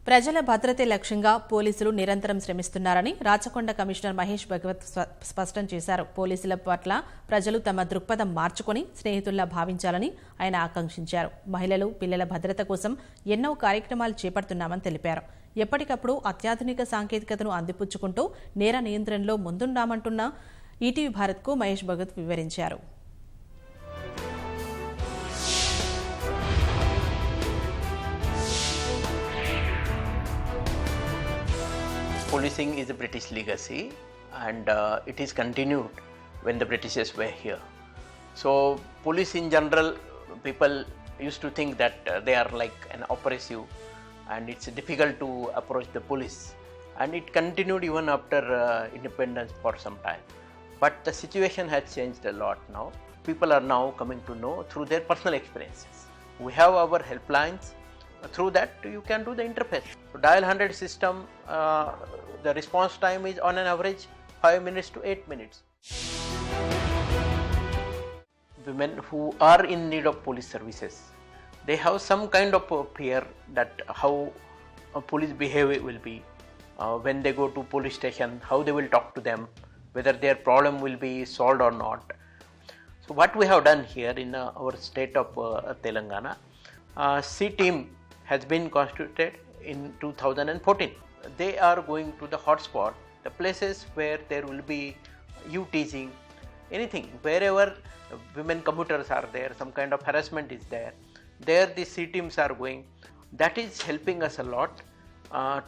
ప్రజల భద్రతే లక్ష్యంగా పోలీసులు నిరంతరం శ్రమిస్తున్నారని రాచకొండ కమిషనర్ మహేష్ భగవత్ స్పష్టం చేశారు. పోలీసుల పట్ల ప్రజలు తమ దృక్పథం మార్చుకుని స్నేహితుల్లా భావించాలని ఆయన ఆకాంక్షించారు. మహిళలు, పిల్లల భద్రత కోసం ఎన్నో కార్యక్రమాలు చేపడుతున్నామని తెలిపారు. ఎప్పటికప్పుడు అత్యాధునిక సాంకేతికతను అందిపుచ్చుకుంటూ నేర నియంత్రణలో ముందున్నామంటున్న ఈటీవీ భారత్కు మహేష్ భగవత్ వివరించారు. Policing is a British legacy and it is continued when the Britishers were here. So police in general, people used to think that they are like an oppressive and it's difficult to approach the police, and it continued even after independence for some time. But the situation has changed a lot now. People are now coming to know through their personal experiences. We have our helplines. Through that you can do the interface. So dial 100 system, the response time is on an average 5 minutes to 8 minutes. Women who are in need of police services, they have some kind of fear that how police behavior will be when they go to police station, how they will talk to them, whether their problem will be solved or not. So what we have done here in our state of Telangana, C team has been constituted in 2014. They are going to the hotspot, the places where there will be you teasing, anything, wherever women commuters are there, some kind of harassment is there, there the C teams are going. That is helping us a lot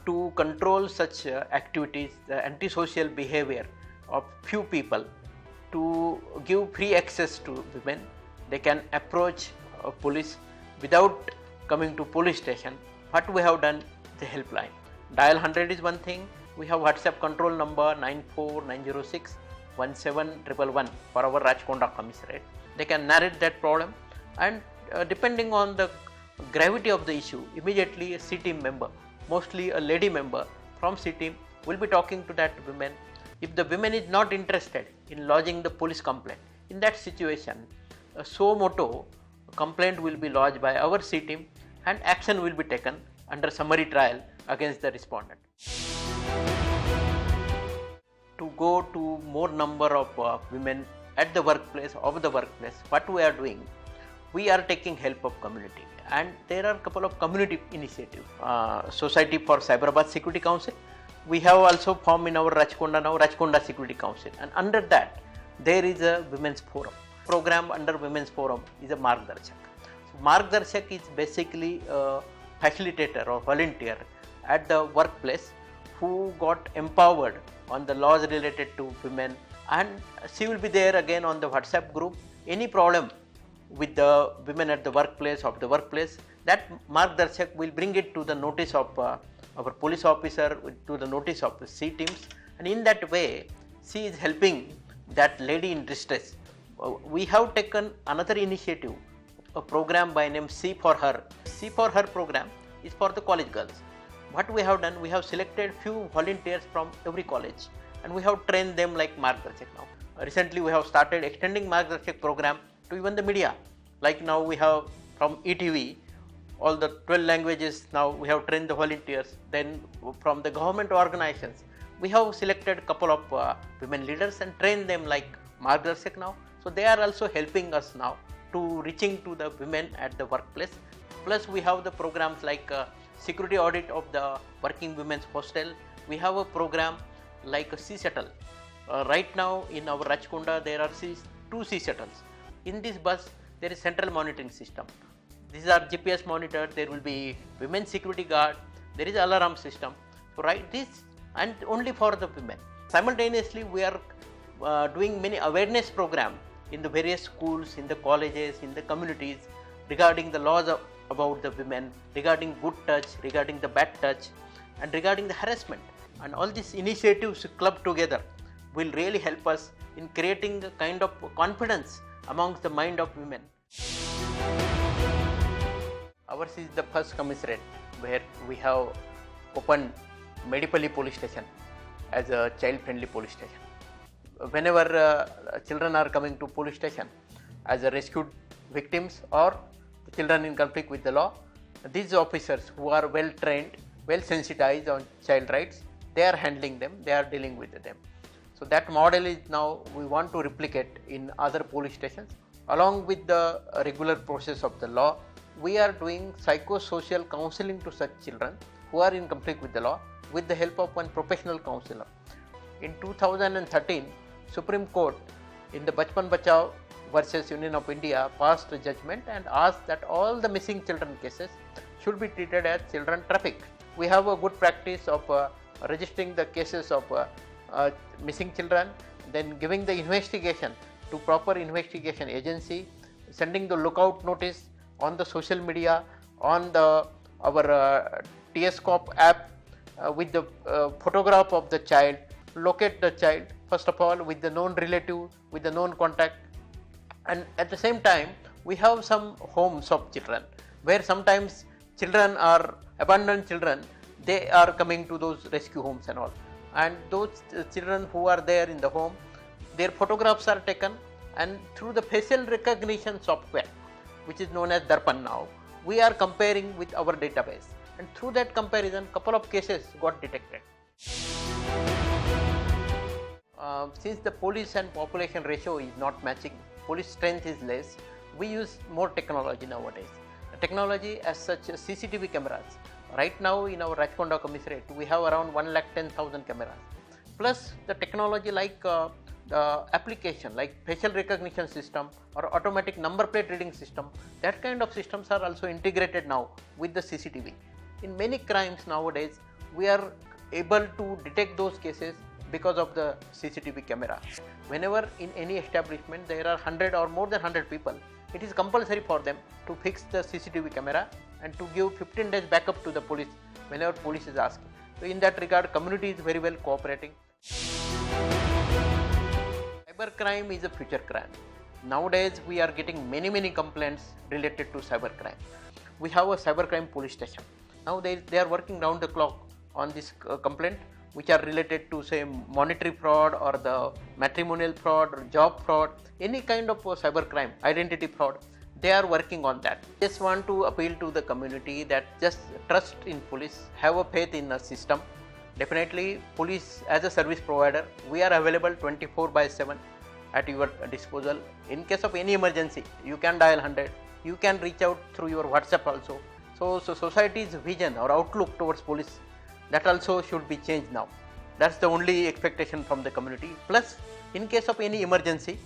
to control such activities, the antisocial behavior of few people, to give free access to women. They can approach police without coming to police station. What we have done, the helpline. Dial 100 is one thing. We have WhatsApp control number 9490617111 for our Rajkonda commissariat. They can narrate that problem, and depending on the gravity of the issue, immediately a C team member, mostly a lady member from C team, will be talking to that woman. If the woman is not interested in lodging the police complaint, in that situation, a suo motu complaint will be lodged by our C team and action will be taken under summary trial against the respondent. To go to more number of women at the workplace, what we are doing, we are taking help of community, and there are a couple of community initiatives. Society for Cyberabad Security Council, we have also formed in our Rajkonda now, Rajkonda Security Council, and under that there is a women's forum. Program under women's forum is a Margdarshak. So Margdarshak is basically a facilitator or volunteer at the workplace who got empowered on the laws related to women, and she will be there again on the WhatsApp group. Any problem with the women at the workplace, that Margdarshak will bring it to the notice of our police officer, to the notice of the C teams, and in that way she is helping that lady in distress. We have taken another initiative, a program by name C for Her. C for Her program is for the college girls. What we have done, we have selected few volunteers from every college and we have trained them like Margdarshak now. Recently we have started extending Margdarshak program to even the media. Like now we have from ETV, all the 12 languages, now we have trained the volunteers. Then from the government organizations, we have selected a couple of women leaders and trained them like Margdarshak now. So they are also helping us now to reaching to the women at the workplace. Plus we have the programs like security audit of the working women's hostel. We have a program like a sea shuttle. Right now in our Rajkonda there are two sea shuttles. In this bus there is central monitoring system. These are GPS monitored. There will be women security guard. There is alarm system. So right this, and only for the women. Simultaneously we are doing many awareness programs in the various schools, in the colleges, in the communities, regarding the laws about the women, regarding good touch, regarding the bad touch, and regarding the harassment. And all these initiatives clubbed together will really help us in creating a kind of confidence amongst the mind of women. Ours is the first commissariat where we have opened Medipalli police station as a child-friendly police station. Whenever children are coming to police station as a rescued victims or children in conflict with the law, these officers who are well trained well sensitized on child rights, they are handling them, they are dealing with them. So that model is now we want to replicate in other police stations. Along with the regular process of the law, we are doing psychosocial counseling to such children who are in conflict with the law with the help of one professional counselor. In 2013, Supreme Court in the Bachpan Bachao versus Union of India passed a judgment and asked that all the missing children cases should be treated as children traffic. We have a good practice of registering the cases of missing children, then giving the investigation to proper investigation agency, sending the lookout notice on the social media, on the our TSCOP app with the photograph of the child, locate the child first of all with the known relative, with the known contact, and at the same time we have some homes of children where sometimes children are abandoned children, they are coming to those rescue homes and all, and those children who are there in the home, their photographs are taken, and through the facial recognition software which is known as Darpan now, we are comparing with our database, and through that comparison couple of cases got detected. Since the police and population ratio is not matching, police strength is less, we use more technology nowadays. Technology as such CCTV cameras. Right now in our Rajkonda commissariat we have around 110,000 cameras. Plus the technology like the application like facial recognition system or automatic number plate reading system, that kind of systems are also integrated now with the CCTV. In many crimes nowadays we are able to detect those cases because of the CCTV camera. Whenever in any establishment there are 100 or more than 100 people, it is compulsory for them to fix the CCTV camera and to give 15 days backup to the police whenever police is asking. So in that regard community is very well cooperating. Cybercrime is a future crime. Nowadays we are getting many complaints related to cybercrime. We have a cybercrime police station. Now they are working round the clock on this complaint which are related to say monetary fraud or the matrimonial fraud or job fraud, any kind of cybercrime, identity fraud, they are working on that. Just want to appeal to the community that just trust in police, have a faith in the system. Definitely police as a service provider, we are available 24/7 at your disposal. In case of any emergency, you can dial 100, you can reach out through your WhatsApp also. So society's vision or outlook towards police, that also should be changed now. That's the only expectation from the community. Plus, in case of any emergency,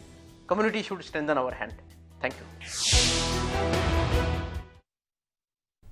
community should strengthen our hand. Thank you.